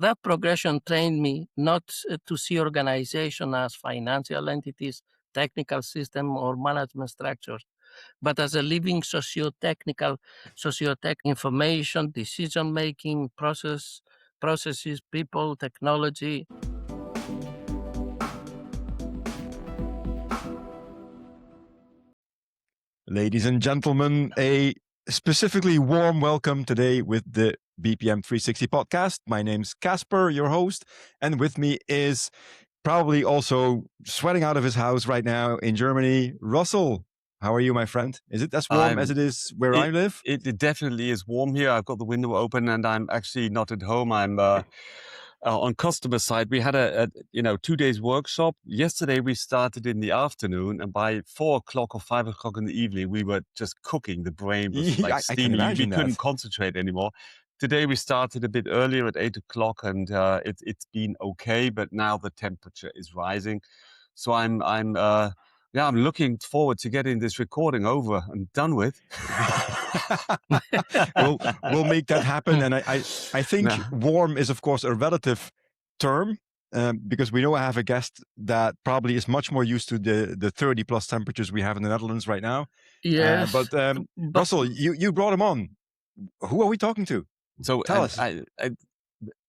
that progression trained me not to see organization as financial entities, technical system, or management structures, but as a living socio-technical information, decision-making processes, people, technology. Ladies and gentlemen, a specifically warm welcome today with the BPM 360 podcast. My name's Caspar, your host, and with me is probably also sweating out of his house right now in Germany, Russell. How are you, my friend? Is it as warm as it is where I live? It definitely is warm here. I've got the window open and I'm actually not at home. I'm on customer side. We had a 2 days workshop. Yesterday we started in the afternoon, and by 4 o'clock or 5 o'clock in the evening, we were just cooking. The brain was like I steamy. can imagine We that. couldn't concentrate anymore. Today we started a bit earlier at 8 o'clock, and it's been okay. But now the temperature is rising, so I'm looking forward to getting this recording over and done with. we'll make that happen. And I think warm is, of course, a relative term because we know I have a guest that probably is much more used to the 30 plus temperatures we have in the Netherlands right now. Yes. But Russell, you brought him on. Who are we talking to? So tell us.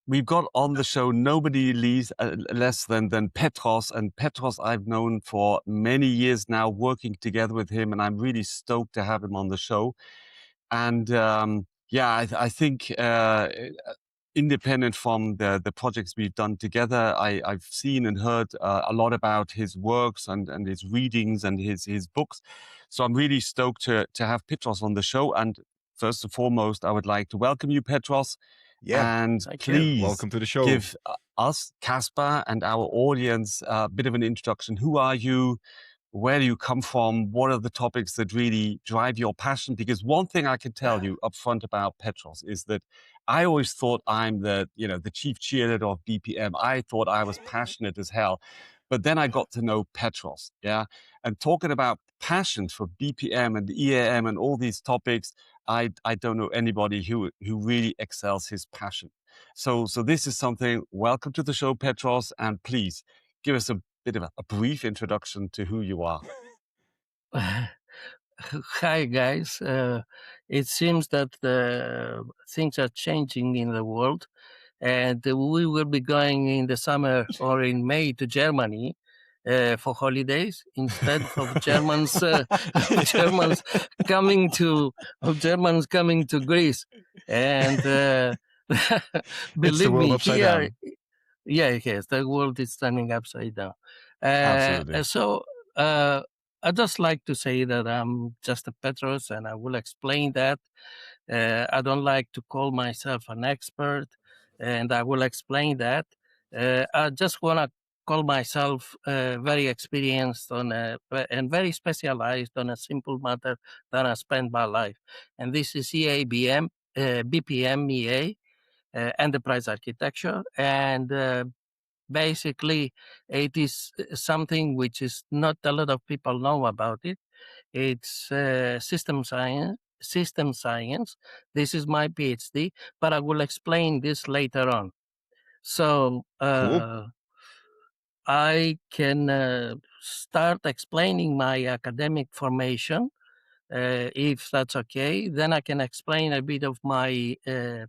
We've got on the show nobody less than Petros. And Petros I've known for many years now, working together with him, and I'm really stoked to have him on the show. And I think independent from the projects we've done together, I've seen and heard a lot about his works and his readings and his books. So I'm really stoked to have Petros on the show. And first and foremost, I would like to welcome you, Petros. Yeah, and please welcome to the show. Give us, Caspar, and our audience a bit of an introduction. Who are you? Where do you come from? What are the topics that really drive your passion? Because one thing I can tell you up front about Petros is that I always thought I'm the chief cheerleader of BPM. I thought I was passionate as hell. But then I got to know Petros, and talking about passion for BPM and EAM and all these topics, I don't know anybody who really excels his passion. So this is something. Welcome to the show, Petros, and please give us a bit of a brief introduction to who you are. Hi, guys. It seems that things are changing in the world, and we will be going in the summer or in May to Germany for holidays instead of Germans coming to Greece. And believe me, here. Yes, the world is turning upside down. Absolutely. So I'd just like to say that I'm just a Petros, and I will explain that. I don't like to call myself an expert, and I will explain that. I just want to call myself very experienced and very specialized on a simple matter that I spend my life. And this is BPM, EA. Enterprise architecture, and basically it is something which is not a lot of people know about it. It's system science. This is my PhD, but I will explain this later on. So cool. I can start explaining my academic formation. If that's okay, then I can explain a bit of my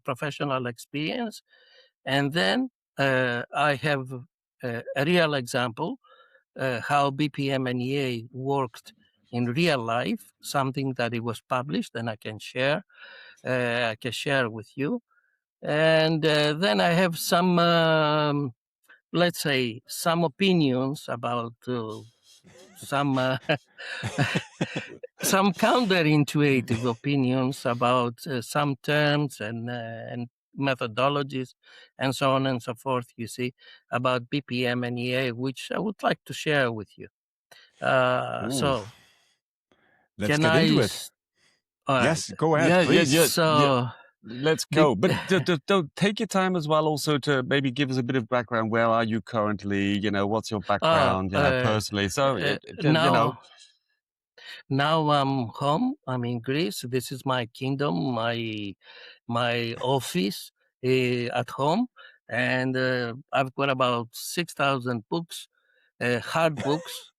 professional experience. And then I have a real example how BPM and EA worked in real life, something that it was published, and I can share with you. And then I have some, let's say, some opinions about some some counterintuitive opinions about some terms and methodologies and so on and so forth, you see, about BPM and EA, which I would like to share with you. So let's get into it. Yes, right. go ahead, please. So let's go. But don't take your time as well, also to maybe give us a bit of background. Where are you currently? What's your background? Personally. So Now I'm home. I'm in Greece. This is my kingdom, my office at home. and I've got about 6,000 books, hard books,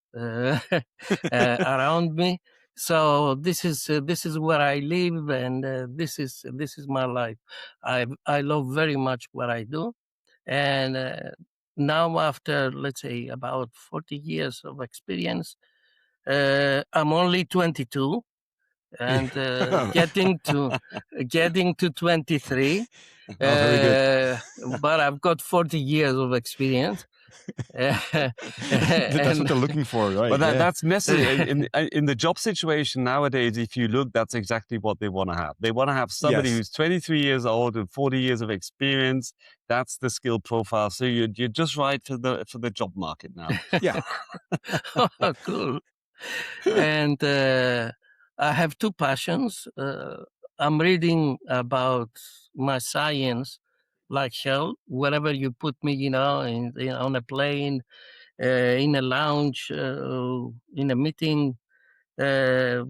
around me. So this is where I live, and this is my life. I love very much what I do, and now after, let's say, about 40 years of experience, I'm only 22 and getting to 23. Oh, very good. But I've got 40 years of experience. That's And what they're looking for, right? But Yeah. that's necessary. In the job situation nowadays, if you look, that's exactly what they want to have. They want to have somebody Yes. who's 23 years old and 40 years of experience. That's the skill profile. So you're just right for the job market now. Yeah. Oh, cool. And I have two passions. I'm reading about my science like hell, wherever you put me, on a plane, in a lounge, in a meeting. Uh,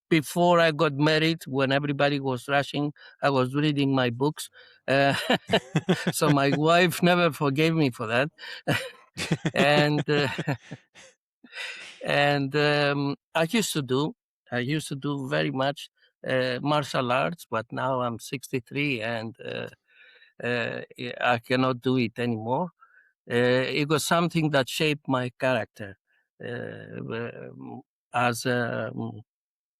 Before I got married, when everybody was rushing, I was reading my books. Uh, so my wife never forgave me for that. And I used to do very much martial arts, but now I'm 63 and I cannot do it anymore. It was something that shaped my character as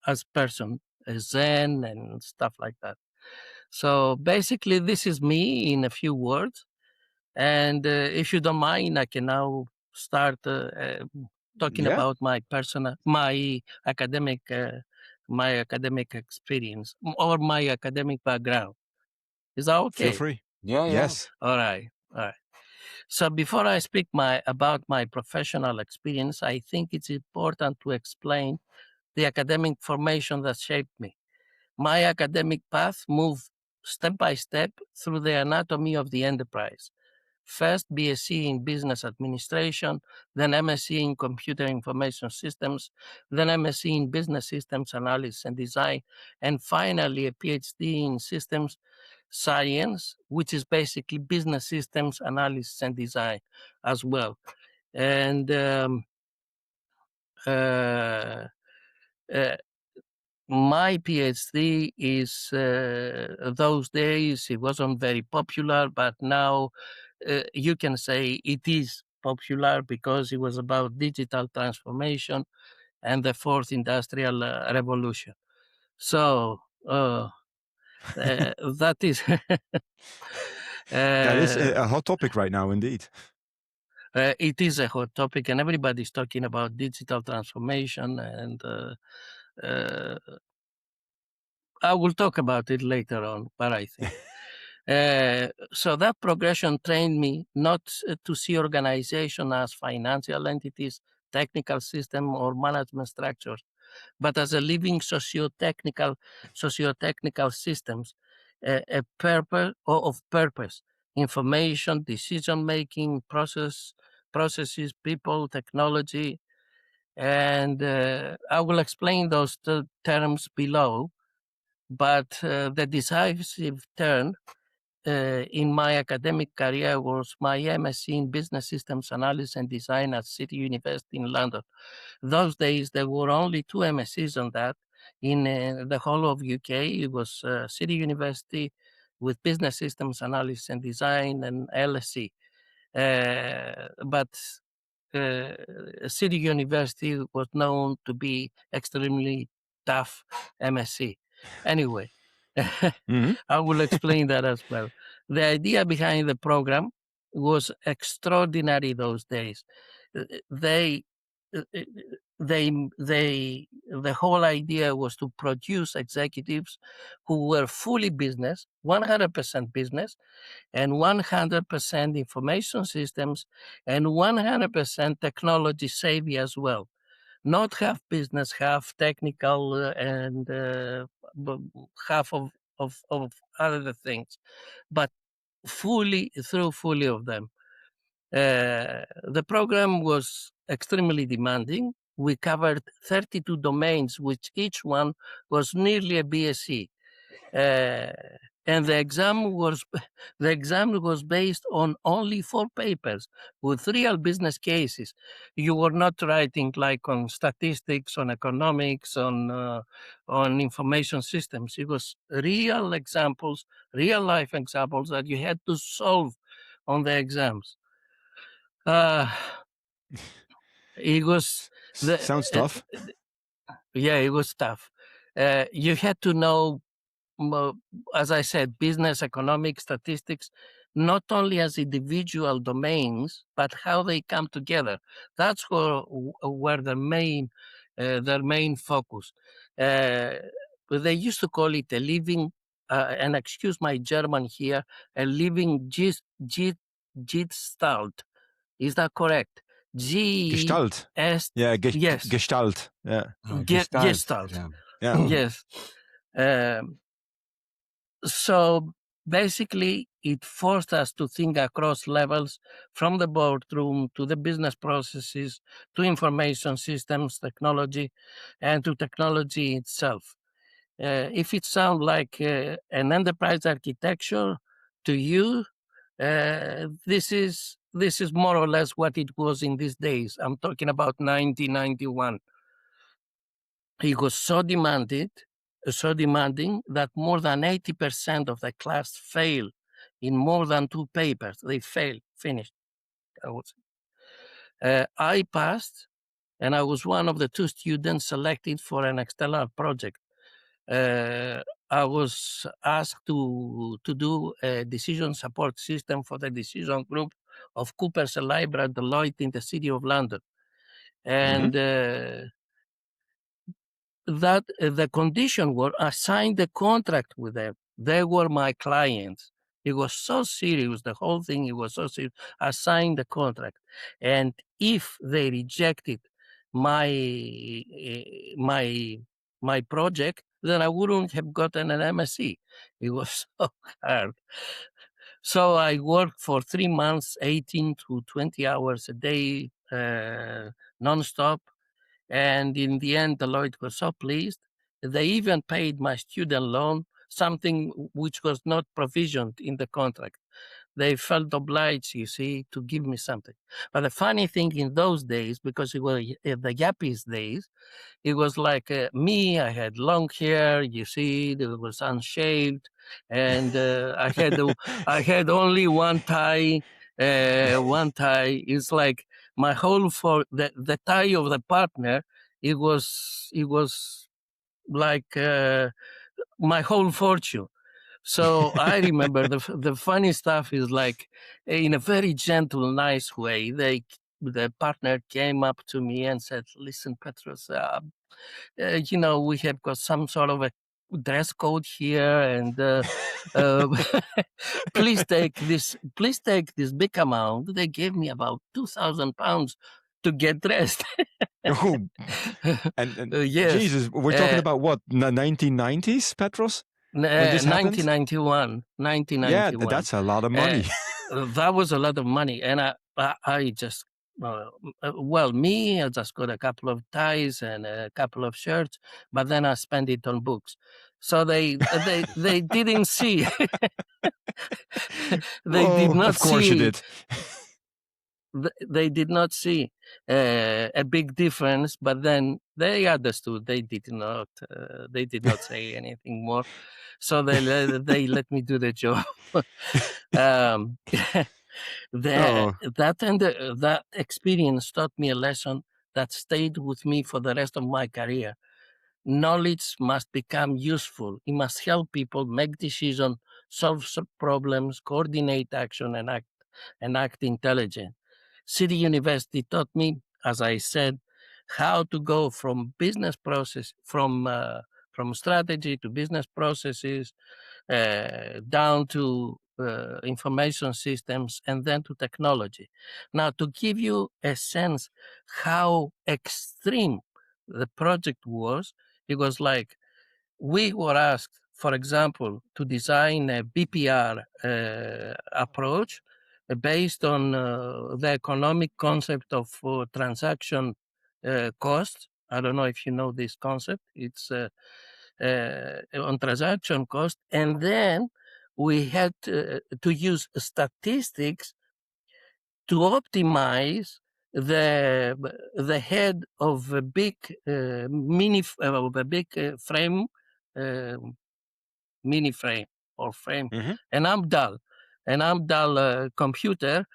as person, Zen and stuff like that. So basically, this is me in a few words. And if you don't mind, I can now start talking Yeah. about my academic experience or my academic background. Is that Feel okay? free. Yeah, yeah. Yes. All right. So before I speak about my professional experience, I think it's important to explain the academic formation that shaped me. My academic path moved step by step through the anatomy of the enterprise. First, BSc in Business Administration, then MSc in Computer Information Systems, then MSc in Business Systems Analysis and Design, and finally a PhD in Systems Science, which is basically Business Systems Analysis and Design as well. And my PhD is those days it wasn't very popular, but now you can say it is popular because it was about digital transformation and the fourth industrial revolution. So that is That is a hot topic right now, indeed. it is a hot topic, and everybody's talking about digital transformation, and I will talk about it later on, but I think. So that progression trained me not to see organization as financial entities, technical system, or management structures, but as a living socio-technical systems, a purpose of purpose, information, decision-making, processes, people, technology, and I will explain those terms below. But the decisive turn in my academic career was my MSc in Business Systems Analysis and Design at City University in London. Those days, there were only two MScs on that. In the whole of UK, it was City University with Business Systems Analysis and Design and LSE. But City University was known to be extremely tough MSc. Anyway, I will explain that as well. The idea behind the program was extraordinary those days. They, the whole idea was to produce executives who were fully business, 100% business, and 100% information systems, and 100% technology savvy as well. Not half business, half technical, and half of other things, but fully of them. The program was extremely demanding. We covered 32 domains, which each one was nearly a BSc. And the exam was based on only 4 papers with real business cases. You were not writing like on statistics, on economics, on information systems. It was real examples, real life examples that you had to solve on the exams. It was Sounds tough. yeah, it was tough. You had to know, as I said, business, economics, statistics, not only as individual domains, but how they come together. That's where their main focus. They used to call it a living, and excuse my German here, a living Gestalt. Is that correct? Gestalt. Yeah, Yes. Gestalt. Yeah. Gestalt. Gestalt. Yeah. Yes. So basically, it forced us to think across levels, from the boardroom to the business processes, to information systems technology, and to technology itself. If it sounds like an enterprise architecture to you, this is more or less what it was in these days. I'm talking about 1991. It was so demanding that more than 80% of the class failed in more than 2 papers. They finished. I passed, and I was one of the 2 students selected for an external project. I was asked to do a decision support system for the decision group of Cooper, Celibra, Deloitte in the City of London. And that the condition were I signed the contract with them. They were my clients. It was so serious, the whole thing, it was so serious. I signed the contract. And if they rejected my my project, then I wouldn't have gotten an MSc. It was so hard. So I worked for 3 months, 18 to 20 hours a day, nonstop. And in the end, Deloitte was so pleased. They even paid my student loan, something which was not provisioned in the contract. They felt obliged, you see, to give me something. But the funny thing in those days, because it was the Yappies days, it was like me. I had long hair, you see, it was unshaved, and I had only one tie. One tie is like my whole the tie of the partner. It was like my whole fortune. So I remember the funny stuff is like, in a very gentle, nice way, the partner came up to me and said, "Listen, Petros, we have got some sort of a dress code here, and uh, please take this big amount." They gave me about £2,000 to get dressed. Oh, and Yes. Jesus, we're talking about what, 1990s, Petros? When this happened? 1991. Yeah, that's a lot of money. That was a lot of money, and I just me, I just got a couple of ties and a couple of shirts, but then I spent it on books. So they didn't see. They did not Of course you see. did. They did not see a big difference, but then they understood. They did not. They did not say anything more, so they let me do the job. um, that experience taught me a lesson that stayed with me for the rest of my career. Knowledge must become useful. It must help people make decisions, solve problems, coordinate action, and act intelligent. City University taught me, as I said, how to go from business process, from strategy to business processes, down to information systems, and then to technology. Now, to give you a sense how extreme the project was, it was like we were asked, for example, to design a BPR approach based on the economic concept of transaction cost. I don't know if you know this concept. It's on transaction cost. And then we had to use statistics to optimize the head of a big frame, uh, mini frame or frame, Mm-hmm. an Amdal computer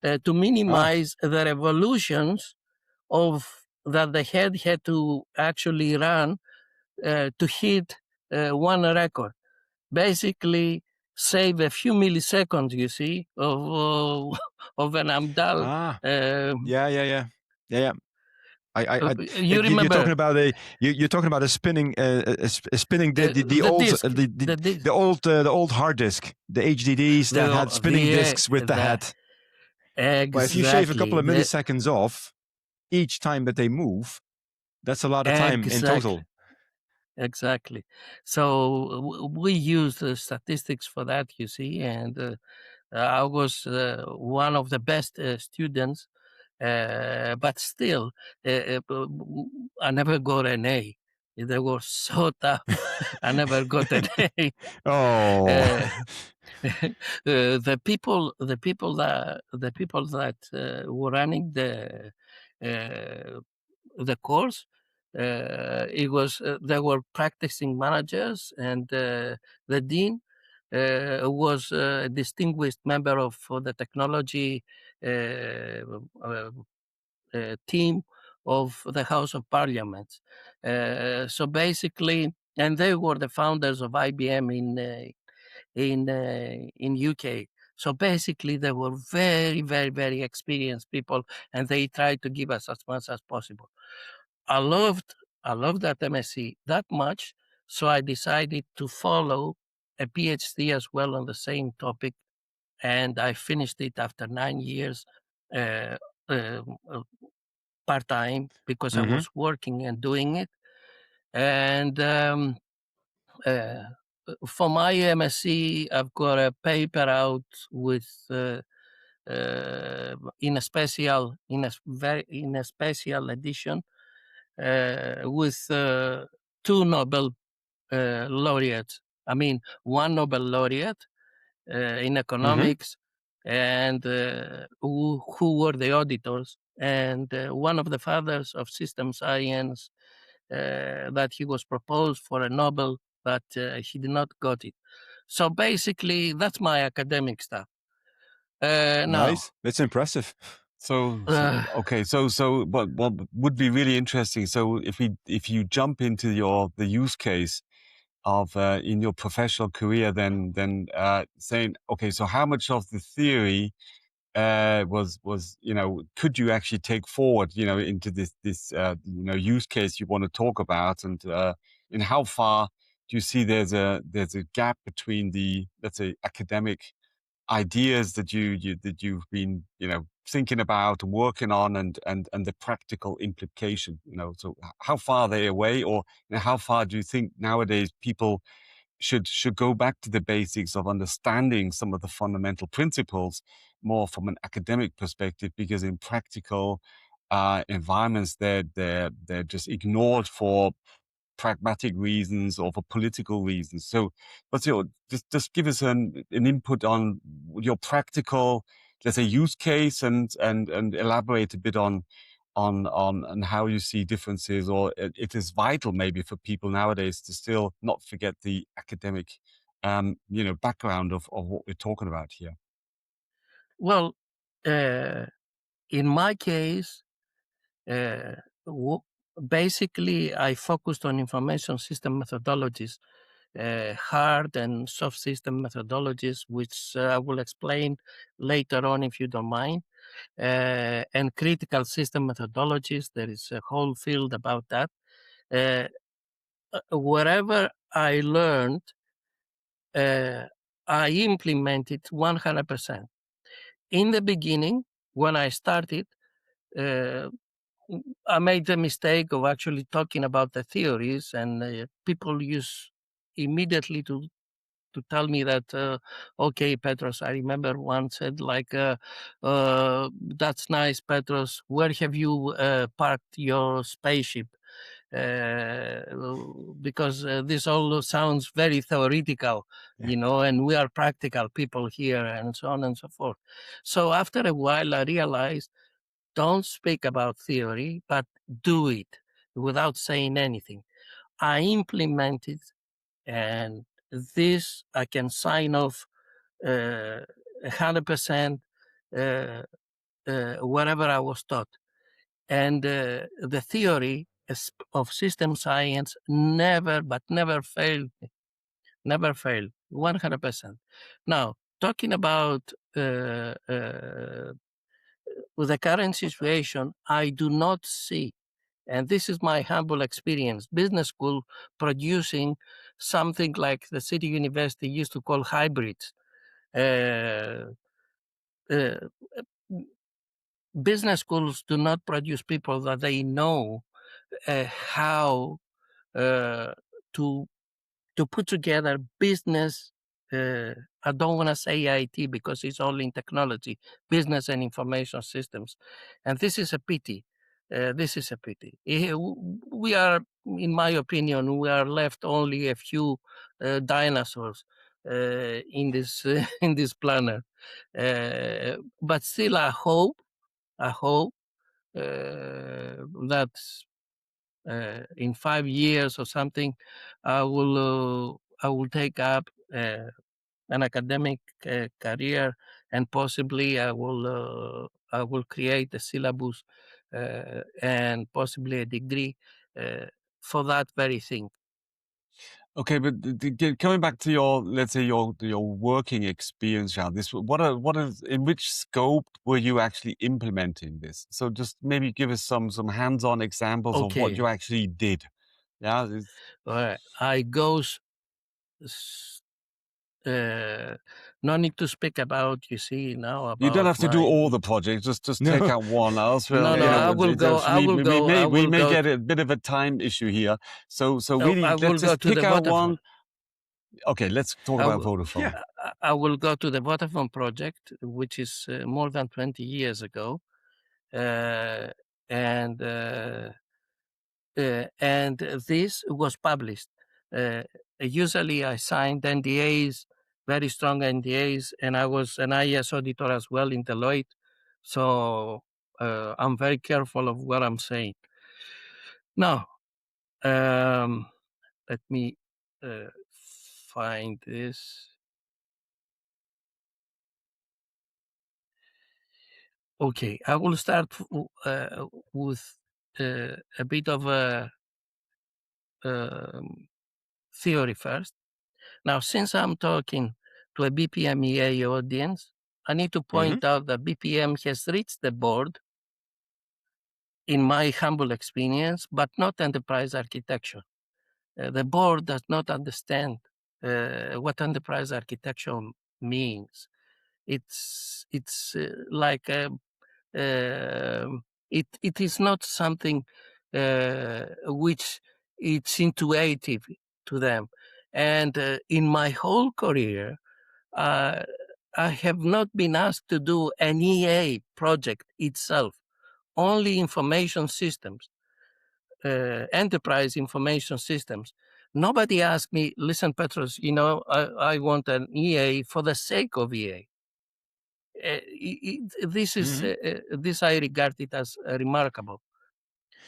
to minimize the revolutions of that the head had to actually run to hit one record. Basically, save a few milliseconds, you see, of an Amdal. Ah, yeah. You You're remember talking about you're talking about a spinning the the old disk, the old hard disk, the HDDs that had spinning discs with the head. Well, if you shave a couple of milliseconds off each time that they move, that's a lot of time in total. Exactly. So we use statistics for that, you see, and I was one of the best students, but still, I never got an A. They were so tough. I never got an A. Oh. The people that were running the course, it was they were practicing managers, and the dean was a distinguished member of the technology team of the House of Parliament. So basically, and they were the founders of IBM in UK. So basically, they were very, very, very experienced people, and they tried to give us as much as possible. I loved that MSc that much, so I decided to follow a PhD as well on the same topic, and I finished it after 9 years uh, uh, part-time because I was working and doing it. And for my MSc, I've got a paper out with in a special edition with two Nobel laureates. I mean, one Nobel laureate in economics, and who were the auditors, and one of the fathers of system science that he was proposed for a Nobel, but he did not got it. So basically, that's my academic stuff. Nice. That's impressive. Okay, so what would be really interesting? So if you jump into the use case of in your professional career, then saying, okay, so how much of the theory was could you actually take forward into this use case you want to talk about, and how far do you see there's a gap between the, let's say, academic ideas that you've been thinking about and working on, and the practical implication, so how far are they away, or how far do you think nowadays people should go back to the basics of understanding some of the fundamental principles more from an academic perspective, because in practical environments they're just ignored for pragmatic reasons or for political reasons. So, but just give us an input on your practical, let's say, use case, and elaborate a bit on how you see differences, or it is vital maybe for people nowadays to still not forget the academic background of what we're talking about here. Well, in my case, basically, I focused on information system methodologies, hard and soft system methodologies, which I will explain later on if you don't mind, and critical system methodologies. There is a whole field about that. Wherever I learned, I implemented 100%. In the beginning, when I started, I made the mistake of actually talking about the theories, and people use immediately to tell me that, okay, Petros, I remember one said like, that's nice, Petros. Where have you parked your spaceship? because this all sounds very theoretical, and we are practical people here, and so on and so forth. So after a while, I realized, don't speak about theory, but do it without saying anything. I implemented, and this I can sign off 100% whatever I was taught. And the theory of system science never failed me. Never failed, 100%. Now, talking about with the current situation, I do not see, and this is my humble experience, business school producing something like the City University used to call hybrids. Business schools do not produce people that they know how to put together business. I don't want to say IT because it's all in technology, business and information systems, and this is a pity. This is a pity. We are, in my opinion, we are left only a few dinosaurs in this in this planet. But still, I hope that in 5 years or something, I will take up an academic career, and possibly I will create a syllabus and possibly a degree for that very thing. Okay, but coming back to your, let's say your working experience, Jean, in which scope were you actually implementing this? So just maybe give us some hands-on examples of what you actually did. Yeah. All right. I goes. No need to speak about, you see, now about. You don't have to do all the projects. Just take out one. Else, no, I will go. We may get a bit of a time issue here. So really, let's just pick out one. Okay, let's talk about Vodafone. Yeah. I will go to the Vodafone project, which is more than 20 years ago, and this was published. Usually, I signed NDAs, very strong NDAs, and I was an IS auditor as well in Deloitte, so I'm very careful of what I'm saying. Now, let me find this. Okay, I will start with a bit of a theory first. Now, since I'm talking to a BPM EA audience, I need to point out that BPM has reached the board, in my humble experience, but not enterprise architecture. The board does not understand what enterprise architecture means. It's like it is not something which it's intuitive to them. And in my whole career, I have not been asked to do an EA project itself, only information systems, enterprise information systems. Nobody asked me, listen, Petros, I want an EA for the sake of EA. This is this I regard it as remarkable.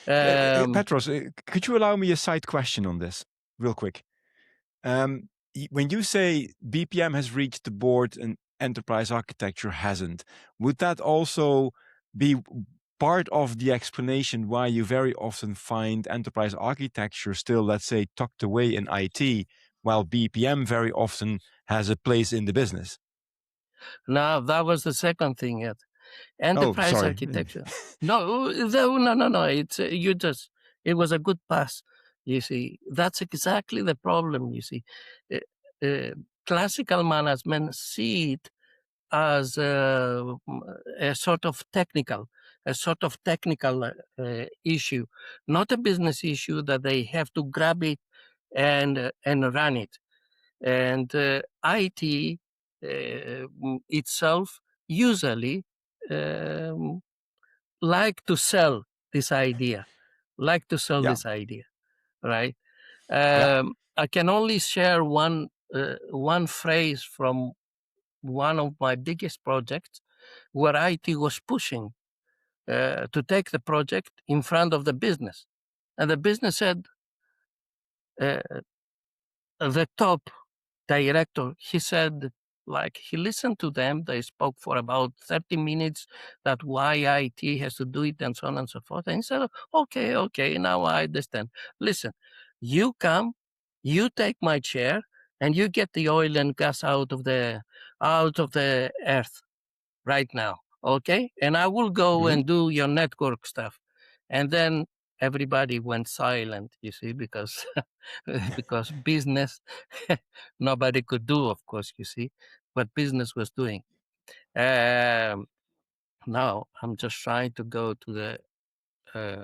Petros, could you allow me a side question on this, real quick? When you say BPM has reached the board and enterprise architecture hasn't, would that also be part of the explanation why you very often find enterprise architecture still, let's say, tucked away in IT, while BPM very often has a place in the business? Now, that was the second thing. Enterprise architecture. No. It's it was a good pass. You see, that's exactly the problem. You see, classical management see it as a sort of technical issue, not a business issue that they have to grab it and run it. And IT itself usually like to sell this idea. right? Yeah. I can only share one phrase from one of my biggest projects where IT was pushing to take the project in front of the business. And the business said, uh, the top director, he said, like, he listened to them. They spoke for about 30 minutes that why IT has to do it and so on and so forth. And he said, okay, now I understand. Listen, you come, you take my chair, and you get the oil and gas out of the earth right now, okay? And I will go and do your network stuff. And then everybody went silent, you see, because because business nobody could do, of course, you see, what business was doing. Now I'm just trying to go to the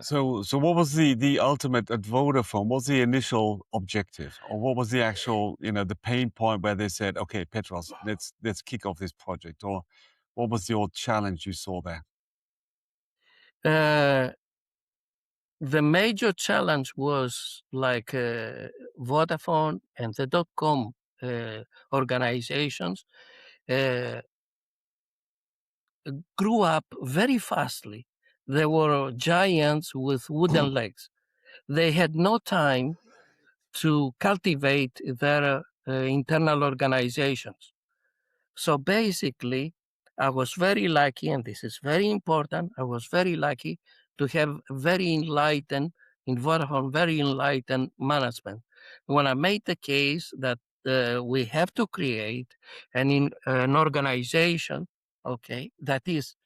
So what was the ultimate at Vodafone? What was the initial objective, or what was the actual, the pain point where they said, okay, Petros, let's kick off this project, or what was your challenge you saw there? The major challenge was like Vodafone and the .com organizations grew up very fastly. They were giants with wooden legs. They had no time to cultivate their internal organizations. So basically, I was very lucky, and this is very important. I was very lucky to have very enlightened, in Vodafone, very enlightened management. When I made the case that we have to create an organization, okay, that is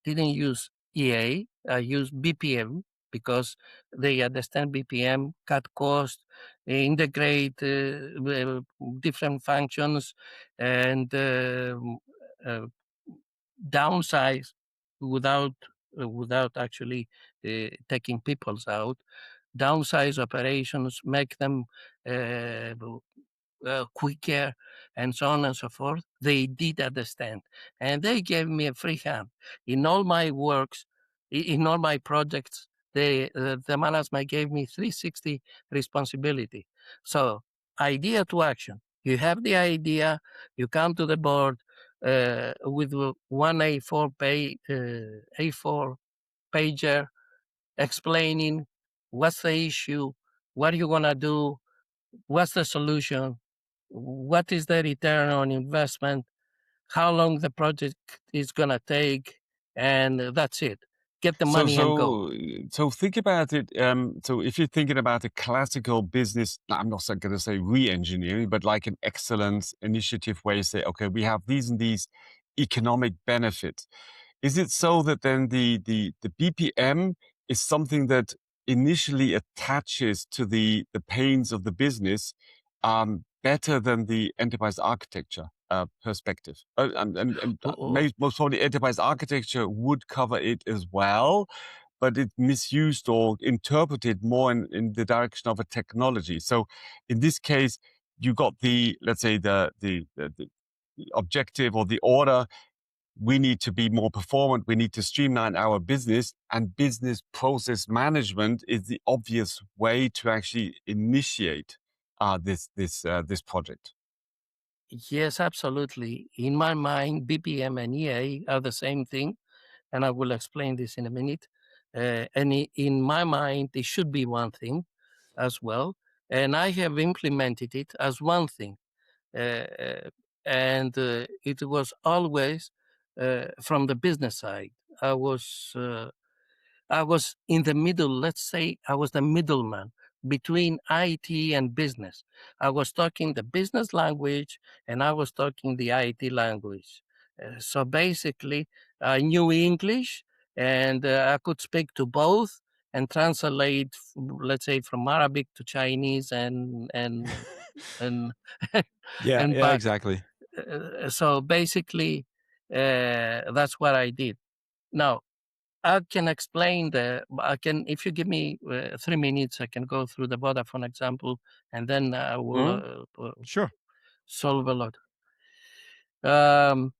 didn't use EA, I used BPM because they understand BPM, cut cost, integrate different functions, and downsize without actually taking peoples out. Downsize operations, make them uh, quicker, and so on and so forth. They did understand, and they gave me a free hand in all my works, in all my projects. The management gave me 360 responsibility. So idea to action. You have the idea, you come to the board with one A4 pager explaining what's the issue, what are you gonna do, what's the solution, what is the return on investment, how long the project is going to take, and that's it. Get the So money and go. so think about it. So if you're thinking about a classical business, I'm not going to say re-engineering, but like an excellence initiative where you say, okay, we have these and these economic benefits. Is it so that then the BPM is something that initially attaches to the pains of the business better than the enterprise architecture perspective? Most probably enterprise architecture would cover it as well, but it's misused or interpreted more in the direction of a technology. So in this case, you got let's say the objective or the order. We need to be more performant. We need to streamline our business, and business process management is the obvious way to actually initiate this project. Yes, absolutely. In my mind, BPM and EA are the same thing, and I will explain this in a minute. In my mind, it should be one thing as well, and I have implemented it as one thing. Uh, and it was always from the business side. I was I was in the middle. Let's say I was the middleman between IT and business. I was talking the business language and I was talking the IT language. So basically, I knew English and I could speak to both and translate, let's say, from Arabic to Chinese and Yeah, and yeah, back. exactly. So basically, that's what I did. Now, I can explain if you give me 3 minutes, I can go through the Vodafone example and then I will Sure. solve a lot. Um,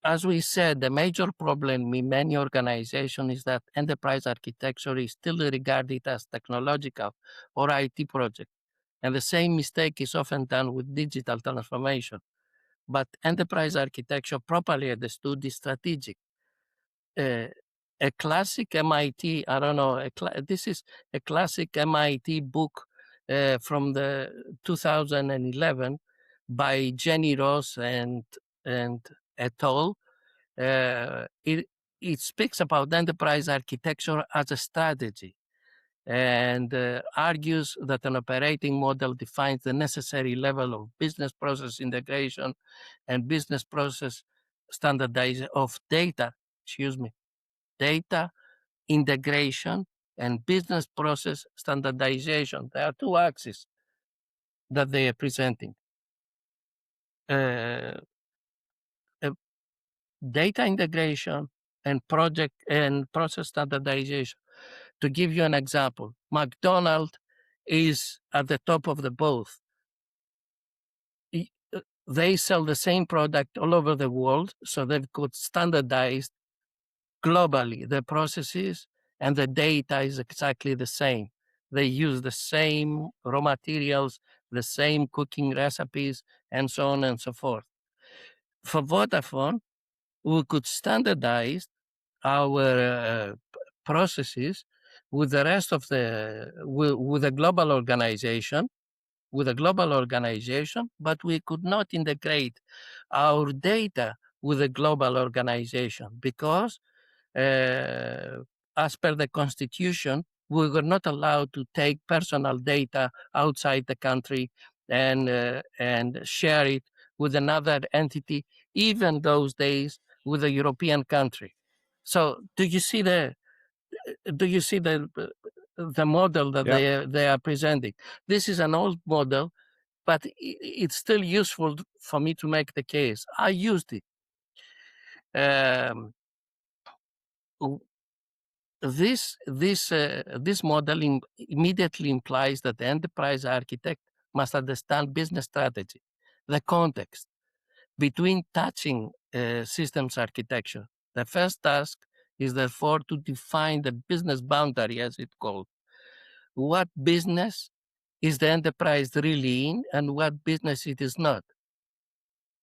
as we said, the major problem in many organizations is that enterprise architecture is still regarded as technological or IT project. And the same mistake is often done with digital transformation. But enterprise architecture, properly understood, is strategic. A classic MIT, I don't know, this is a classic MIT book from the 2011 by Jenny Ross and et al. It speaks about enterprise architecture as a strategy and argues that an operating model defines the necessary level of business process integration and business process standardization of data integration and business process standardization. There are two axes that they are presenting. Uh, Data integration and project and process standardization. To give you an example, McDonald's is at the top of the both. They sell the same product all over the world, so they've got standardized globally the processes, and the data is exactly the same. They use the same raw materials, the same cooking recipes, and so on and so forth. For Vodafone, we could standardize our processes with the rest of with a global organization, but we could not integrate our data with a global organization because, as per the Constitution, we were not allowed to take personal data outside the country and share it with another entity, even those days with a European country. So, do you see the model that they are presenting? This is an old model, but it's still useful for me to make the case. I used it. This model immediately implies that the enterprise architect must understand business strategy, the context between touching systems architecture. The first task is therefore to define the business boundary, as it's called. What business is the enterprise really in, and what business it is not?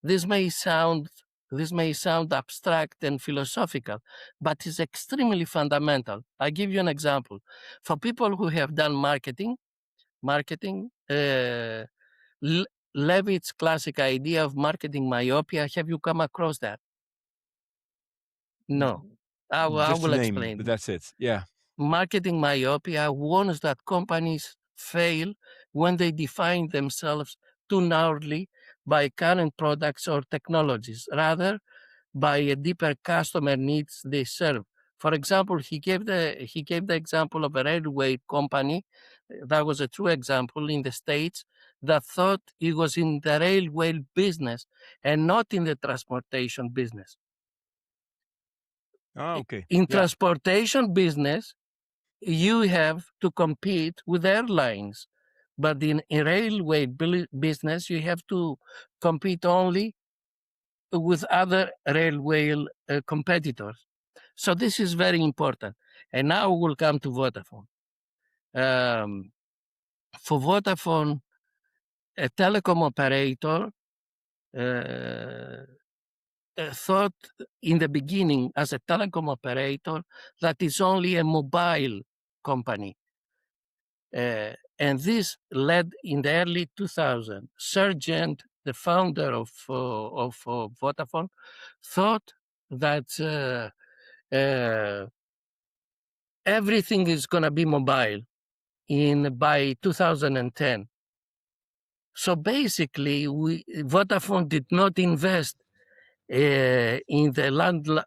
This may sound abstract and philosophical, but it's extremely fundamental. I give you an example. For people who have done marketing, Levitt's classic idea of marketing myopia, have you come across that? No. I will explain. But that's it. Yeah. Marketing myopia warns that companies fail when they define themselves too narrowly by current products or technologies, rather by a deeper customer needs they serve. For example, he gave the example of a railway company. That was a true example in the States that thought it was in the railway business and not in the transportation business. Okay. In transportation business, you have to compete with airlines, but in a railway business, you have to compete only with other railway competitors. So this is very important. And now we'll come to Vodafone. For Vodafone, a telecom operator thought in the beginning as a telecom operator that it's only a mobile company. And this led in the early 2000s. Sergent, the founder of Vodafone, thought that everything is going to be mobile by 2010. So basically, Vodafone did not invest in the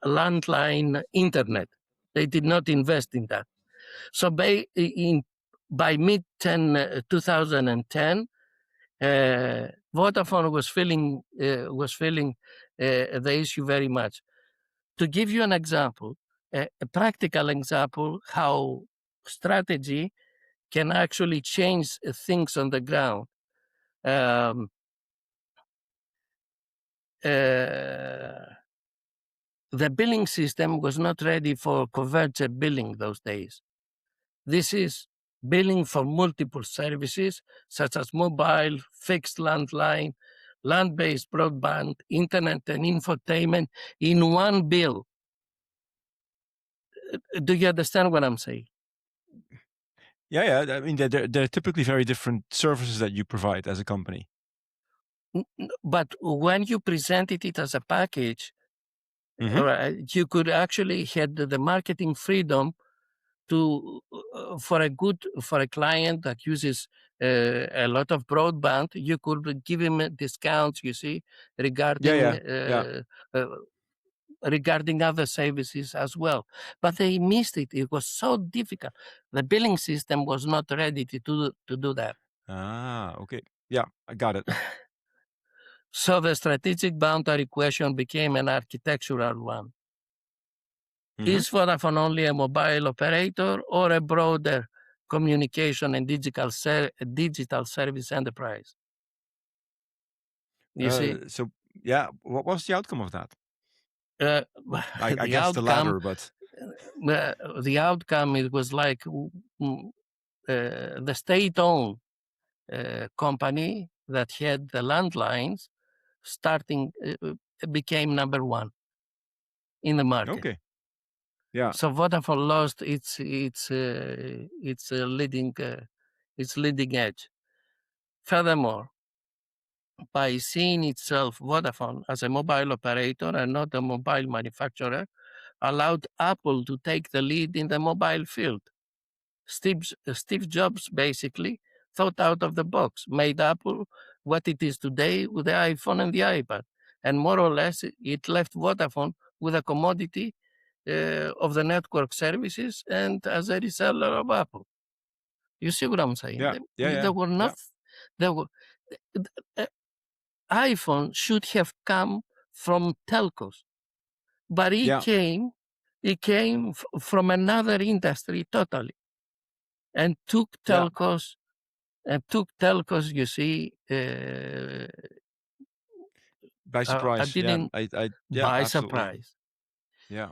landline internet. They did not invest in that. So by mid-2010, Vodafone was feeling the issue very much. To give you an example, a practical example, how strategy can actually change things on the ground. the billing system was not ready for convergent billing those days. This is billing for multiple services such as mobile, fixed landline, land-based broadband, internet, and infotainment in one bill. Do you understand what I'm saying? Yeah. I mean, they're typically very different services that you provide as a company. But when you presented it as a package, you could actually had the marketing freedom to for a client that uses a lot of broadband. You could give him discounts, you see, regarding regarding other services as well. But they missed it. It was so difficult. The billing system was not ready to do that. Ah, okay. Yeah, I got it. So the strategic boundary question became an architectural one. Is Vodafone only a mobile operator or a broader communication and digital service enterprise? You see? So, yeah, what was the outcome of that? I The guess the latter, outcome, but the outcome, it was like the state-owned company that had the landlines starting became number one in the market. okay. Yeah. So Vodafone lost its leading edge. Furthermore, by seeing itself Vodafone as a mobile operator and not a mobile manufacturer, allowed Apple to take the lead in the mobile field. Steve Jobs basically thought out of the box, made Apple what it is today with the iPhone and the iPad. And more or less, it left Vodafone with a commodity of the network services and as a reseller of Apple. You see what I'm saying? Yeah. There were not. There were. iPhone should have come from telcos, but it came from another industry totally, and took telcos, you see, by surprise. by Absolutely. surprise. Yeah.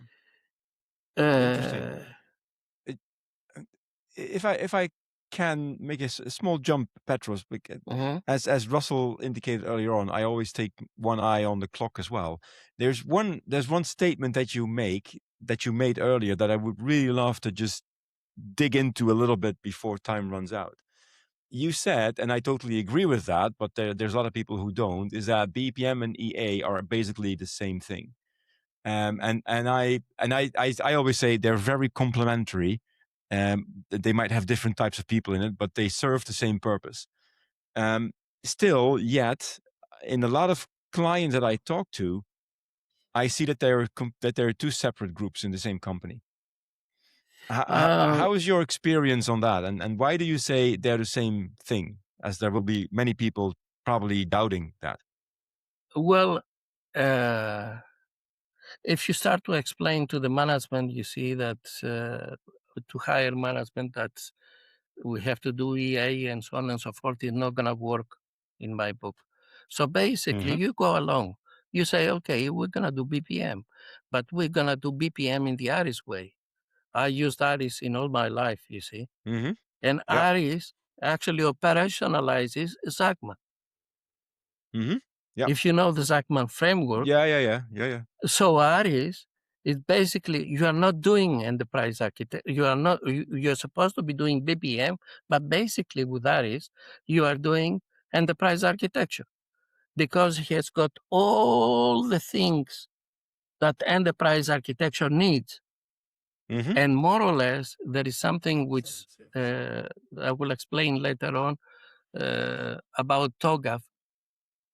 Interesting. If I can make a small jump, Petros, as Russell indicated earlier on, I always take one eye on the clock as well. There's one statement that you made earlier that I would really love to just dig into a little bit before time runs out. You said, and I totally agree with that, but there's a lot of people who don't, is that BPM and EA are basically the same thing. And I always say they're very complementary. They might have different types of people in it, but they serve the same purpose. Still, yet, in a lot of clients that I talk to, I see that there are two separate groups in the same company. How is your experience on that? And why do you say they're the same thing, as there will be many people probably doubting that? Well, if you start to explain to the management, you see that to hire management that we have to do EA and so on and so forth is not going to work in my book. So basically, you go along. You say, okay, we're going to do BPM, but we're going to do BPM in the Aris way. I used Aris in all my life, you see. And Aris actually operationalizes Zachman. If you know the Zachman framework. Yeah. So Aris is basically, you are not doing enterprise architecture. You're supposed to be doing BPM, but basically with Aris, you are doing enterprise architecture because he has got all the things that enterprise architecture needs. And more or less, there is something which I will explain later on about TOGAF.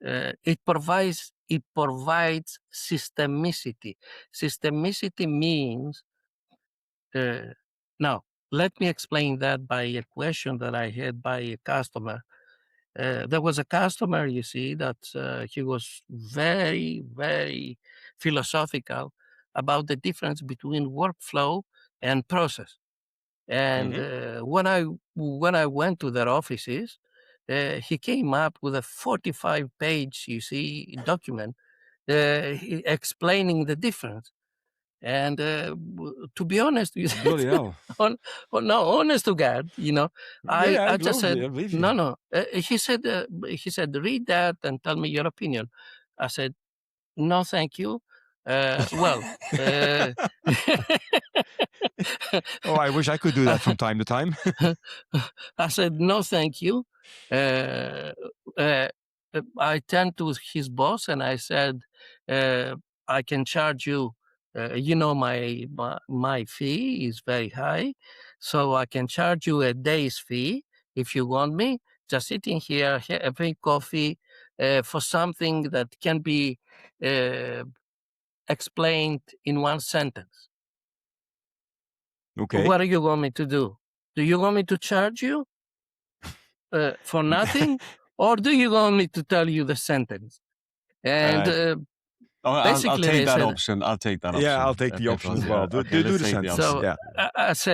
It provides systemicity. Systemicity means now. Let me explain that by a question that I had by a customer. There was a customer, you see, that he was very, very philosophical about the difference between workflow and process. And when I went to their offices, he came up with a 45-page, you see, document explaining the difference. And to be honest with Bloody hell. honest to God, I just said, believe you. no. He said, read that and tell me your opinion. I said, no, thank you. Well, Oh, I wish I could do that from time to time. I said, no, thank you. I turned to his boss and I said, I can charge you. My fee is very high, so I can charge you a day's fee if you want me. Just sitting here having coffee for something that can be explained in one sentence. Okay. What do you want me to do? Do you want me to charge you for nothing, or do you want me to tell you the sentence? And I'll basically, take they that said, option. I'll take that option. Yeah, I'll take the option Petros, as well. yeah. Okay, Do let's the take the sentence. option.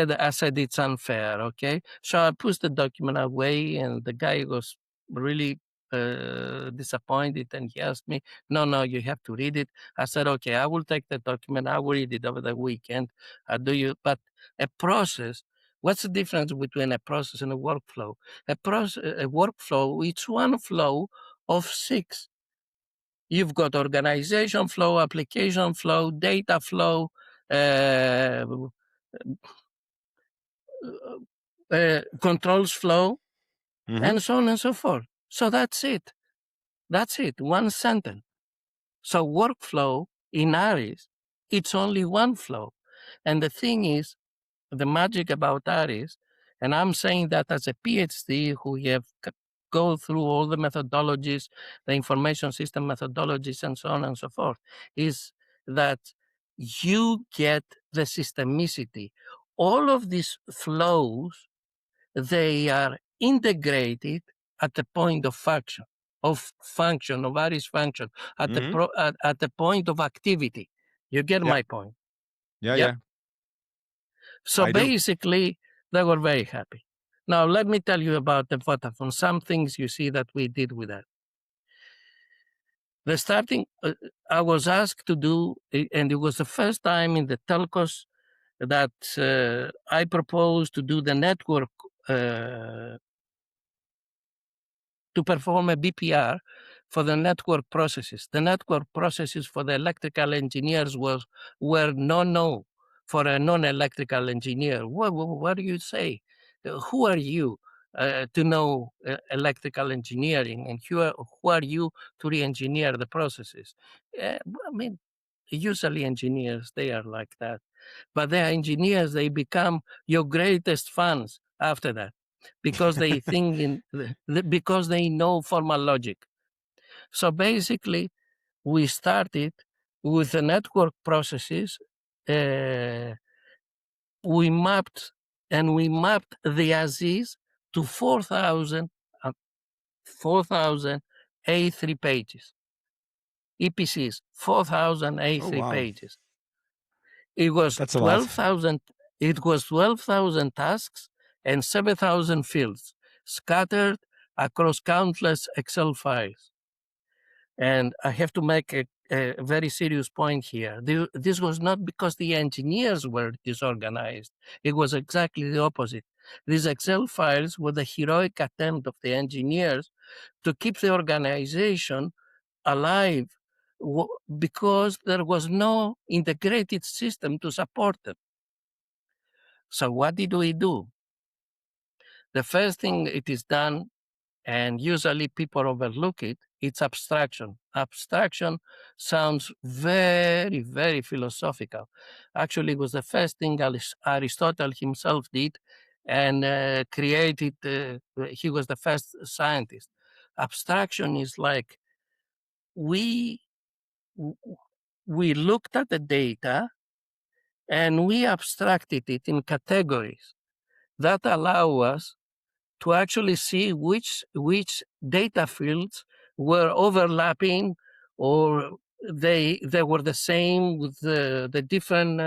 so I said it's unfair. Okay, so I pushed the document away, and the guy was really disappointed, and he asked me, "No, you have to read it." I said, "Okay, I will take the document. I will read it over the weekend." But a process. What's the difference between a process and a workflow? A workflow, it's one flow of 6. You've got organization flow, application flow, data flow, controls flow, and so on and so forth. So that's it. That's it. One sentence. So workflow in ARIS, it's only one flow. And the thing is, the magic about ARIS, and I'm saying that as a PhD who have go through all the methodologies, the information system methodologies, and so on and so forth, is that you get the systemicity. All of these flows, they are integrated at the point of ARIS function, at the point of activity. You get my point? Yeah. So I do. basically, they were very happy. Now, let me tell you about the Vodafone. Some things you see that we did with that. The starting, I was asked to do, and it was the first time in the telcos that I proposed to do the network, to perform a BPR for the network processes. The network processes for the electrical engineers were no for a non-electrical engineer. What do you say? Who are you to know electrical engineering, and who are you to re-engineer the processes? I mean, usually engineers, they are like that. But they are engineers, they become your greatest fans after that, because they think because they know formal logic. So basically, we started with the network processes. We mapped the ASIS to 4,000 A3 pages. EPCs, 4,000 A3 pages. It was 12,000. It was 12,000 tasks and 7,000 fields scattered across countless Excel files. And I have to make a very serious point here. This was not because the engineers were disorganized. It was exactly the opposite. These Excel files were the heroic attempt of the engineers to keep the organization alive, because there was no integrated system to support them. So what did we do? The first thing it is done, and usually people overlook it, it's abstraction. Abstraction sounds very, very philosophical. Actually, it was the first thing Aristotle himself did, and created, he was the first scientist. Abstraction is like, we looked at the data and we abstracted it in categories that allow us to actually see which data fields were overlapping, or they were the same with the different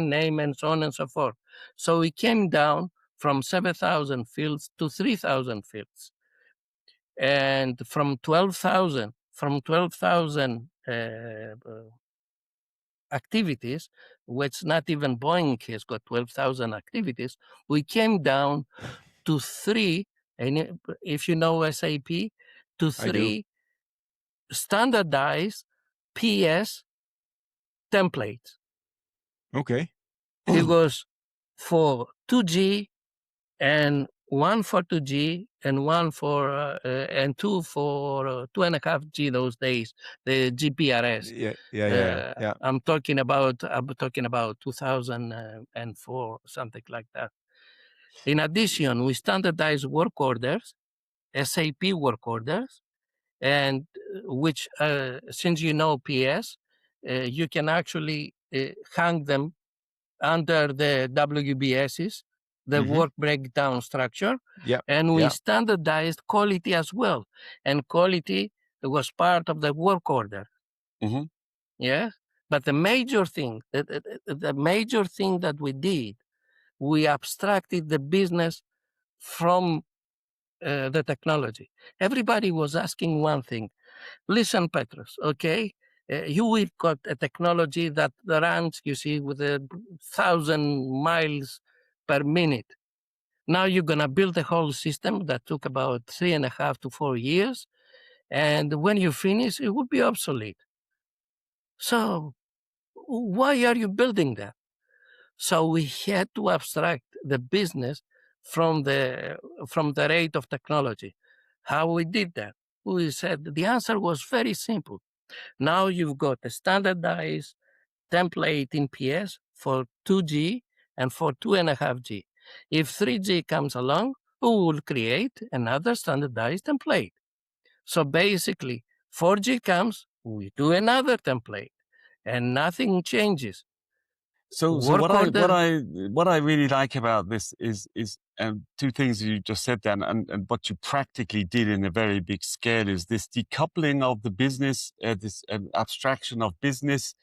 name, and so on and so forth. So we came down from 7,000 fields to 3,000 fields, and from 12,000 activities, which not even Boeing has got 12,000 activities, we came down to 3, and if you know SAP, to I do. 3 standardized PS templates. Okay. It goes for 2G and one for 2G and one for and two for 2.5G those days, the GPRS. Yeah. I'm talking about 2004, something like that. In addition, we standardized work orders, SAP work orders, and which since you know PS, you can actually hang them under the WBSs, the work breakdown structure, Yeah. and we standardized quality as well. And quality was part of the work order. Mm-hmm. Yeah, but the major thing, that we did, we abstracted the business from the technology. Everybody was asking one thing. Listen, Petros, okay? We've got a technology that runs, you see, with 1,000 miles per minute. Now you're going to build a whole system that took about 3.5 to 4 years. And when you finish, it will be obsolete. So why are you building that? So we had to abstract the business from the rate of technology. How we did that? We said the answer was very simple. Now you've got a standardized template in PS for 2G and for 2.5G. If 3G comes along, we will create another standardized template. So basically, 4G comes, we do another template, and nothing changes. So Work order. what I really like about this is two things you just said then, and what you practically did in a very big scale is this decoupling of the business, this abstraction of business,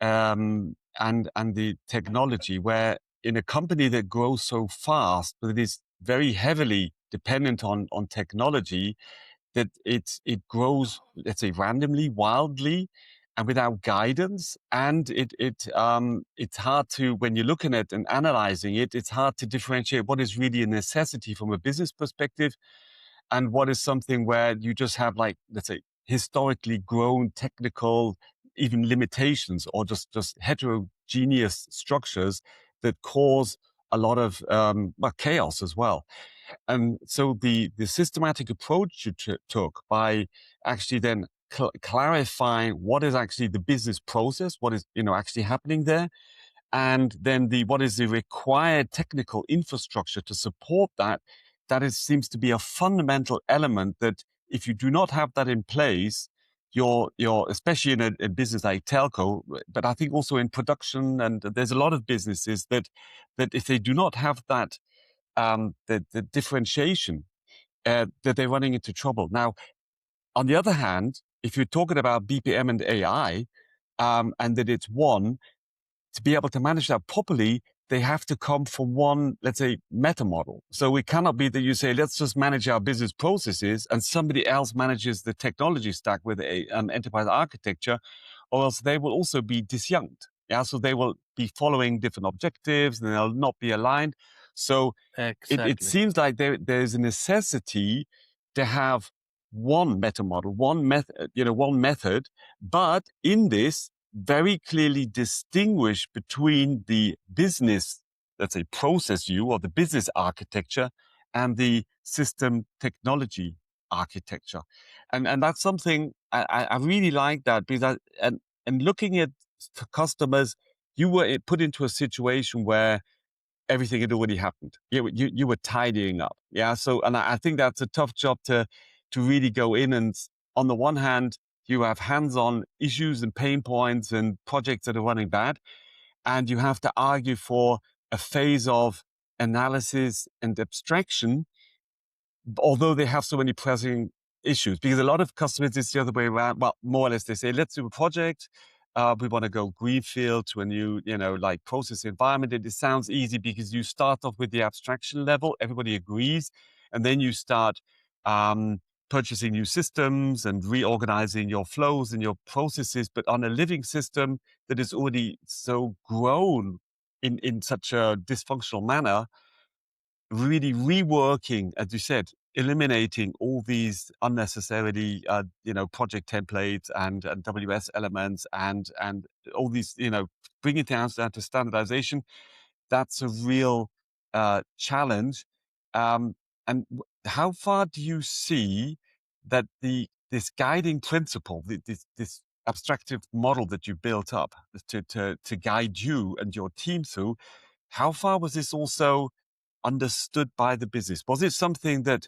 and the technology. Where in a company that grows so fast, but it is very heavily dependent on technology, that it grows, let's say, randomly, wildly, and without guidance. And it's hard to, when you're looking at and analyzing it, it's hard to differentiate what is really a necessity from a business perspective and what is something where you just have, like, let's say, historically grown technical, even limitations, or just heterogeneous structures that cause a lot of chaos as well. And so the systematic approach you took by actually then clarifying what is actually the business process, what is actually happening there, and then what is the required technical infrastructure to support that. Seems to be a fundamental element that if you do not have that in place, you're especially in a business like telco, but I think also in production, and there's a lot of businesses that if they do not have that the differentiation, that they're running into trouble. Now, on the other hand, if you're talking about BPM and AI, and that it's one, to be able to manage that properly, they have to come from one, let's say, meta model. So it cannot be that you say, let's just manage our business processes and somebody else manages the technology stack with an enterprise architecture, or else they will also be disjunct. Yeah, so they will be following different objectives and they'll not be aligned. So Exactly. it seems like there's a necessity to have one meta model, one method, but in this, very clearly distinguish between the business, let's say, process view or the business architecture and the system technology architecture. And that's something I really like that, because and looking at customers, you were put into a situation where everything had already happened. You were tidying up. Yeah. So, and I think that's a tough job to really go in, and on the one hand, you have hands-on issues and pain points and projects that are running bad. And you have to argue for a phase of analysis and abstraction, although they have so many pressing issues. Because a lot of customers, it's the other way around. Well, more or less, they say, let's do a project. We want to go greenfield to a new, like process environment. And it sounds easy because you start off with the abstraction level. Everybody agrees. And then you start purchasing new systems and reorganizing your flows and your processes, but on a living system that is already so grown in such a dysfunctional manner, really reworking, as you said, eliminating all these unnecessarily, project templates and WS elements and all these, bringing things down to standardization. That's a real challenge. And how far do you see that this guiding principle, this abstractive model that you built up to guide you and your team through, how far was this also understood by the business? Was it something that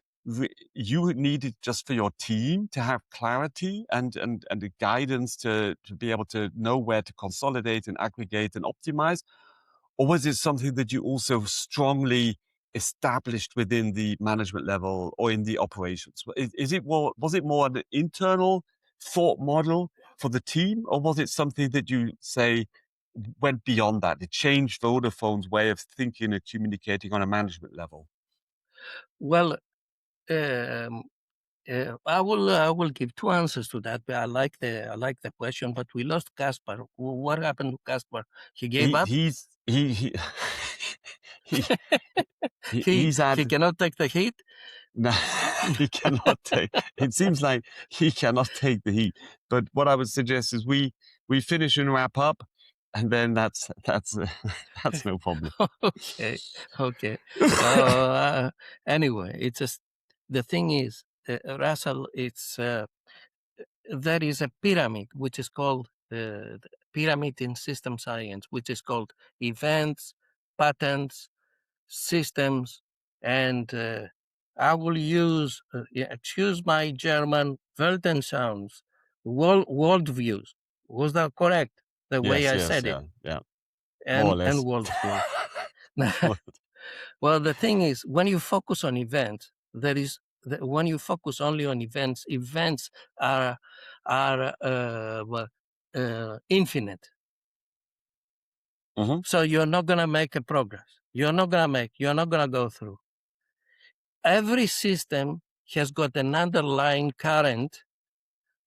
you needed just for your team to have clarity and the guidance to be able to know where to consolidate and aggregate and optimize? Or was it something that you also strongly established within the management level or in the operations? Was it more an internal thought model for the team, or was it something that you say went beyond that? It changed Vodafone's way of thinking and communicating on a management level? Well, I will give two answers to that. But I like the question, but we lost Caspar. What happened to Caspar? He gave up. He he He he's at cannot take the heat. No, he cannot take. It seems like he cannot take the heat. But what I would suggest is we finish and wrap up, and then that's no problem. Okay. Anyway, it's just the thing is, Russell. It's there is a pyramid which is called the pyramid in system science, which is called events, patterns, systems, and I will use, excuse my German, Weltanschauungs, worldviews. Was that correct? The way I said it? Yeah. And, More or less. and worldviews. Well, the thing is, when you focus on events, when you focus only on events, events are infinite. Mhm. So you're not gonna make a progress. You're not gonna go through. Every system has got an underlying current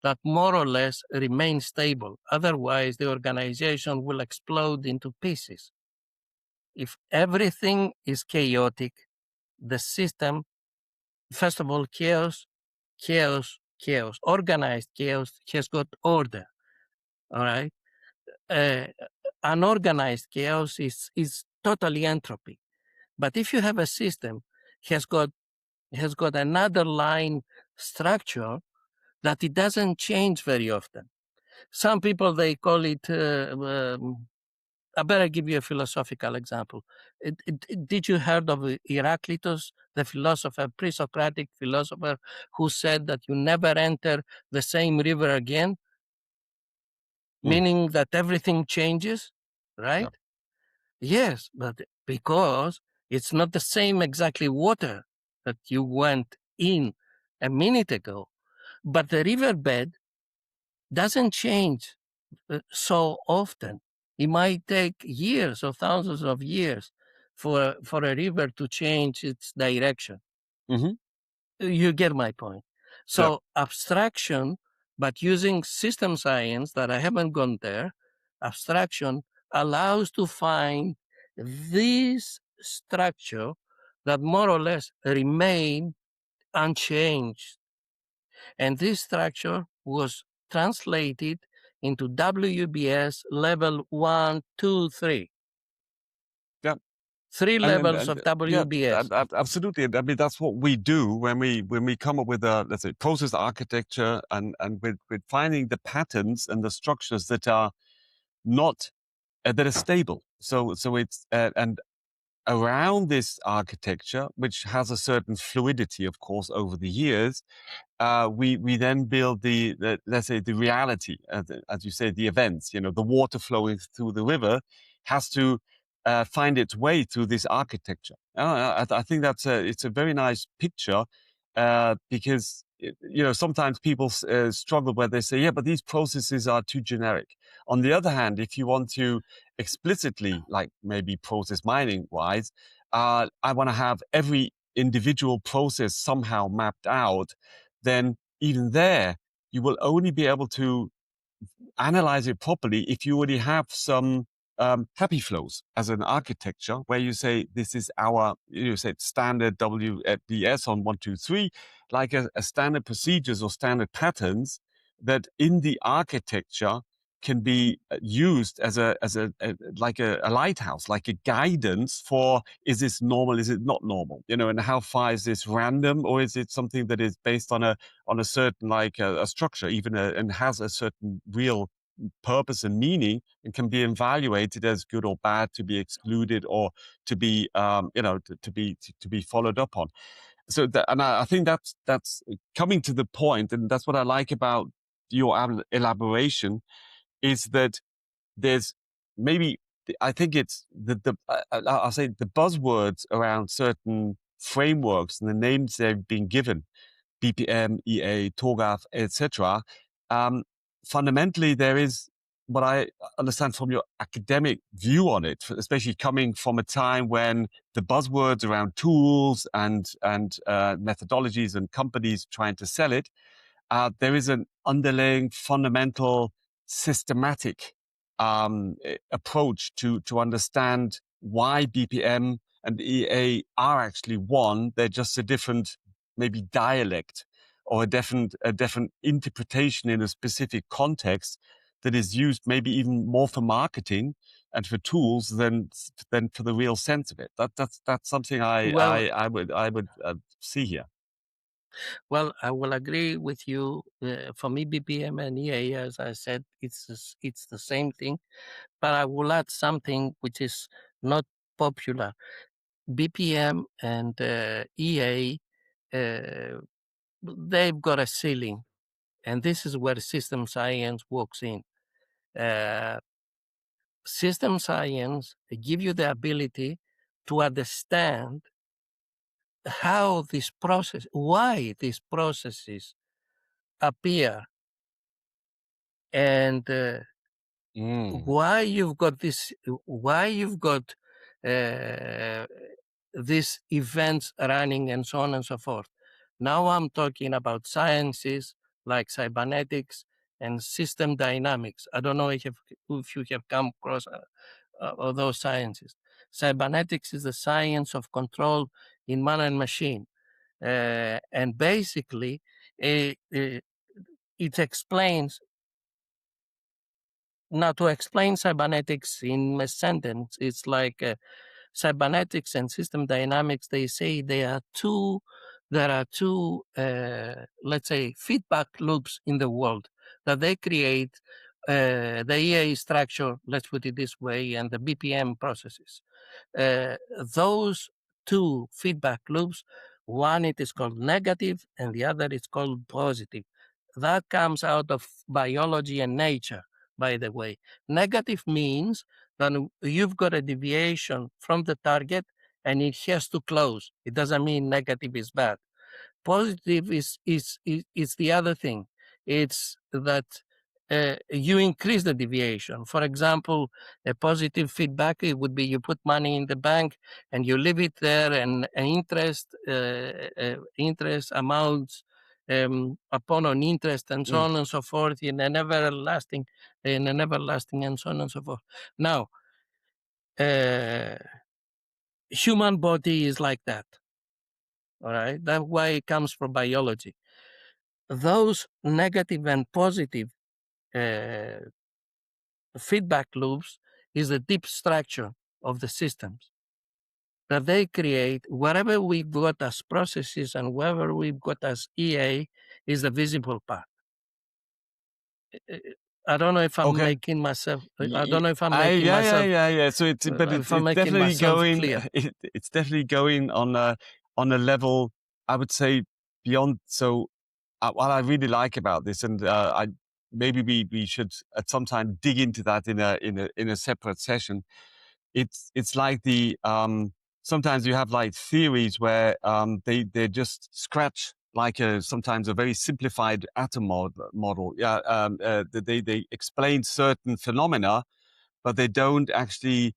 that more or less remains stable. Otherwise, the organization will explode into pieces. If everything is chaotic, the system, first of all, chaos. Organized chaos has got order. All right. Unorganized chaos is totally entropy. But if you have a system has got an underlying structure that it doesn't change very often. Some people, they call it, I better give you a philosophical example. Did you heard of Heraclitus, the philosopher, pre-Socratic philosopher, who said that you never enter the same river again, meaning that everything changes, right? Yep. Yes, but because it's not the same exactly water that you went in a minute ago, but the riverbed doesn't change so often. It might take years or thousands of years for a river to change its direction. Mhm. You get my point. So abstraction, but using system science that I haven't gone there, abstraction allows to find this structure that more or less remain unchanged. And this structure was translated into WBS level 1, 2, 3. Yeah. 3 levels of Yeah, WBS. absolutely. I mean, that's what we do when we come up with a, let's say, process architecture and with finding the patterns and the structures that are not that are stable. So it's and around this architecture, which has a certain fluidity, of course, over the years, we then build the let's say the reality, as you say, the events. The water flowing through the river has to find its way through this architecture. I think it's a very nice picture because sometimes people struggle where they say, yeah, but these processes are too generic. On the other hand, if you want to explicitly, like maybe process mining wise, I want to have every individual process somehow mapped out, then even there, you will only be able to analyze it properly if you already have some happy flows as an architecture, where you say this is our, you said standard WBS on 1, 2, 3, like a standard procedures or standard patterns that in the architecture can be used as a like a lighthouse, like a guidance for, is this normal, is it not normal, and how far is this random, or is it something that is based on a certain, like a structure, even and has a certain real purpose and meaning, and can be evaluated as good or bad, to be excluded, or to be to be followed up on. So and I think that's coming to the point, and that's what I like about your elaboration, is that there's maybe, I think it's I'll say the buzzwords around certain frameworks and the names they've been given, BPM, EA, TOGAF, etc. Fundamentally, there is what I understand from your academic view on it, especially coming from a time when the buzzwords around tools and methodologies and companies trying to sell it, there is an underlying fundamental systematic approach to understand why BPM and EA are actually one. They're just a different, maybe dialect, or a different interpretation in a specific context that is used maybe even more for marketing and for tools than for the real sense of it. That's something Well, I would see here. well, I will agree with you. For me, BPM and EA, as I said, it's the same thing. But I will add something which is not popular. BPM and EA, they've got a ceiling, and this is where system science walks in. System science give you the ability to understand how why these processes appear, and why you've got these events running, and so on and so forth. Now I'm talking about sciences like cybernetics and system dynamics. I don't know if you have come across those sciences. Cybernetics is the science of control in man and machine. And basically, it explains. Now, to explain cybernetics in a sentence, it's like cybernetics and system dynamics. They say there are two, let's say, feedback loops in the world that they create. The EA structure, let's put it this way, and the BPM processes. Those two feedback loops, one it is called negative and the other is called positive. That comes out of biology and nature, by the way. Negative means that you've got a deviation from the target and it has to close. It doesn't mean negative is bad. Positive is the other thing. It's that you increase the deviation. For example, a positive feedback, it would be you put money in the bank and you leave it there, and interest amounts upon on interest, and so on and so forth, in an everlasting, and so on and so forth. Now, human body is like that. All right, that's why it comes from biology. Those negative and positive feedback loops is the deep structure of the systems that they create. Whatever we've got as processes and whatever we've got as EA is the visible part. I don't know if I'm making myself. I don't know if I'm making myself. Yeah. So it's definitely going. It's definitely going on a level, I would say, beyond. So what I really like about this, and maybe we should at some time dig into that in a separate session. It's like the sometimes you have like theories where they just scratch like sometimes a very simplified atom model. Yeah, they explain certain phenomena, but they don't actually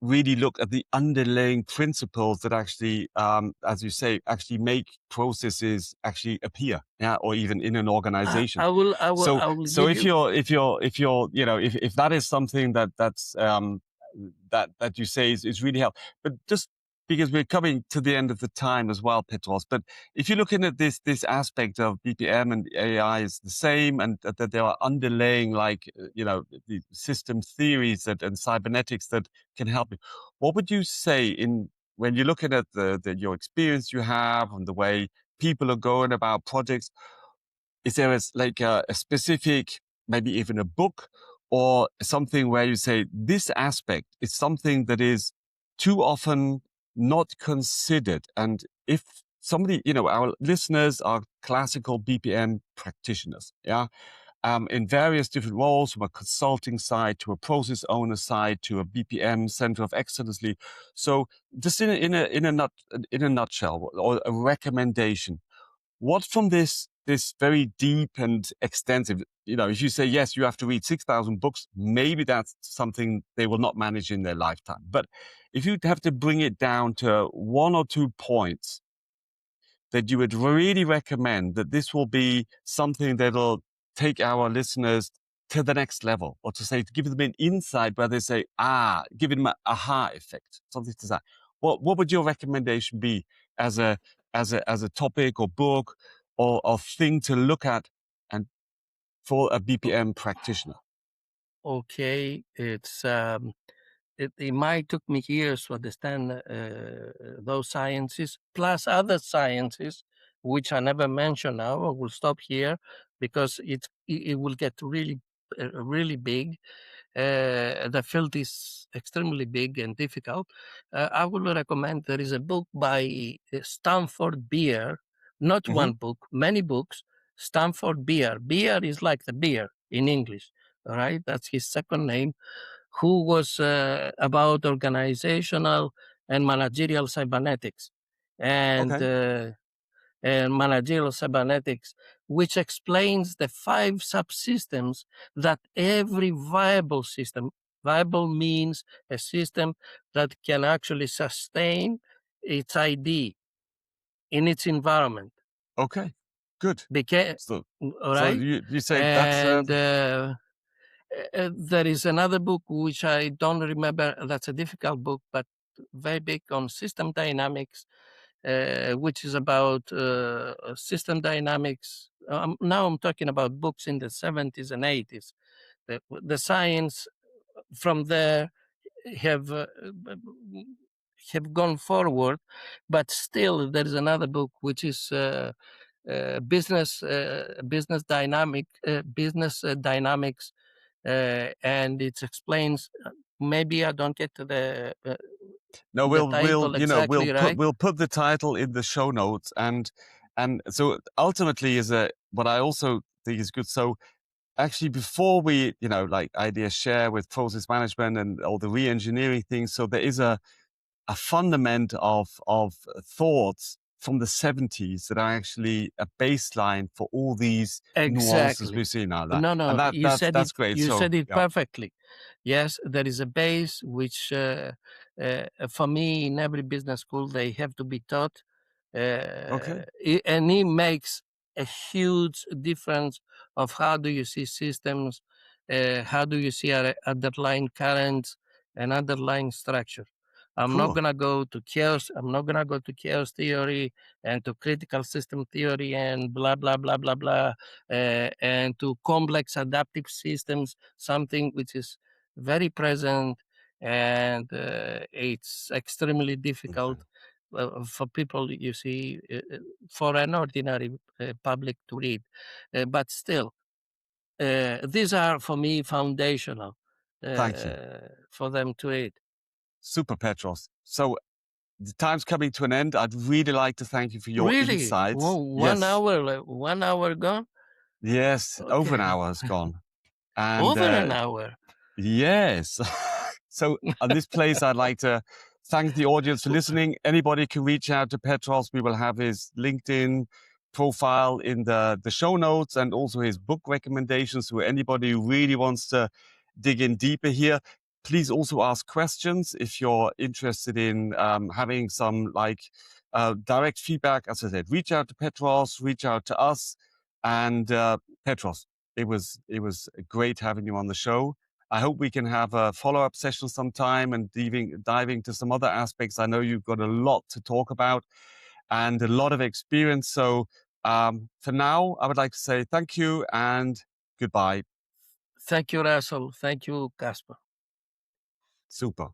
really look at the underlying principles that actually, as you say, actually make processes actually appear, yeah, or even in an organization. I So, will so give if you. you're, you know, if that is something that you say is really helpful, but just because we're coming to the end of the time as well, Petros. But if you're looking at this aspect of BPM and AI is the same, and that there are underlying, like, you know, the system theories and cybernetics that can help you, what would you say when you're looking at your experience you have and the way people are going about projects? Is there a specific, maybe even a book or something where you say this aspect is something that is too often not considered? And if somebody, you know, our listeners are classical BPM practitioners, yeah, in various different roles, from a consulting side to a process owner side to a BPM center of excellence lead. So just in a nutshell, or a recommendation, what from this very deep and extensive, you know, if you say, yes, you have to read 6,000 books, maybe that's something they will not manage in their lifetime. But if you'd have to bring it down to 1 or 2 points that you would really recommend, that this will be something that'll take our listeners to the next level, or to say, to give them an insight where they say, give them an aha effect, something to that. What would your recommendation be as a topic or book or thing to look at and for a BPM practitioner? Okay, it might took me years to understand those sciences, plus other sciences, which I never mention now. I will stop here because it will get really big. The field is extremely big and difficult. I would recommend, there is a book by Stanford Beer, not Mm-hmm. one book, many books. Stanford Beer. Beer is like the beer in English, all right? That's his second name, who was about organizational and managerial cybernetics. And Okay. managerial cybernetics, which explains the 5 subsystems that every viable system, viable means a system that can actually sustain its ID in its environment. Okay. Good. So, All right? you say that's And there is another book which I don't remember. That's a difficult book, but very big on system dynamics, which is about system dynamics. Now I'm talking about books in the 70s and 80s. The science from there have uh, have gone forward, but still there is another book which is business dynamics, and it explains. Maybe I don't get to No, the we'll title you know exactly right. we'll put the title in the show notes, and so ultimately is what I also think is good. So actually, before we, you know, like idea share with process management and all the re-engineering things, so there is a fundament of thoughts from the 70s that are actually a baseline for all these nuances we Exactly. see now. No, And that's great. you So said it yeah. perfectly. Yes, there is a base which, for me, in every business school, they have to be taught. Okay. And it makes a huge difference of how do you see systems, how do you see underlying currents and underlying structure. I'm not Cool. gonna go to chaos. I'm not gonna go to chaos theory and to critical system theory and blah blah blah blah blah, and to complex adaptive systems, something which is very present, and it's extremely difficult Okay. for people, you see, for an ordinary public to read. But still, these are for me foundational Thank you. for them to read. Super, Petros. So the time's coming to an end. I'd really like to thank you for your Really? insights. One Yes. hour, 1 hour gone? Yes. Over an Okay. hour has gone. And Over an hour. yes. So on this place, I'd like to thank the audience for listening. Anybody can reach out to Petros. We will have his LinkedIn profile in the show notes, and also his book recommendations for anybody who really wants to dig in deeper here. Please also ask questions if you're interested in having some direct feedback. As I said, reach out to Petros, reach out to us, and Petros, it was great having you on the show. I hope we can have a follow-up session sometime and diving to some other aspects. I know you've got a lot to talk about and a lot of experience. So for now, I would like to say thank you and goodbye. Thank you, Russell. Thank you, Caspar. Super.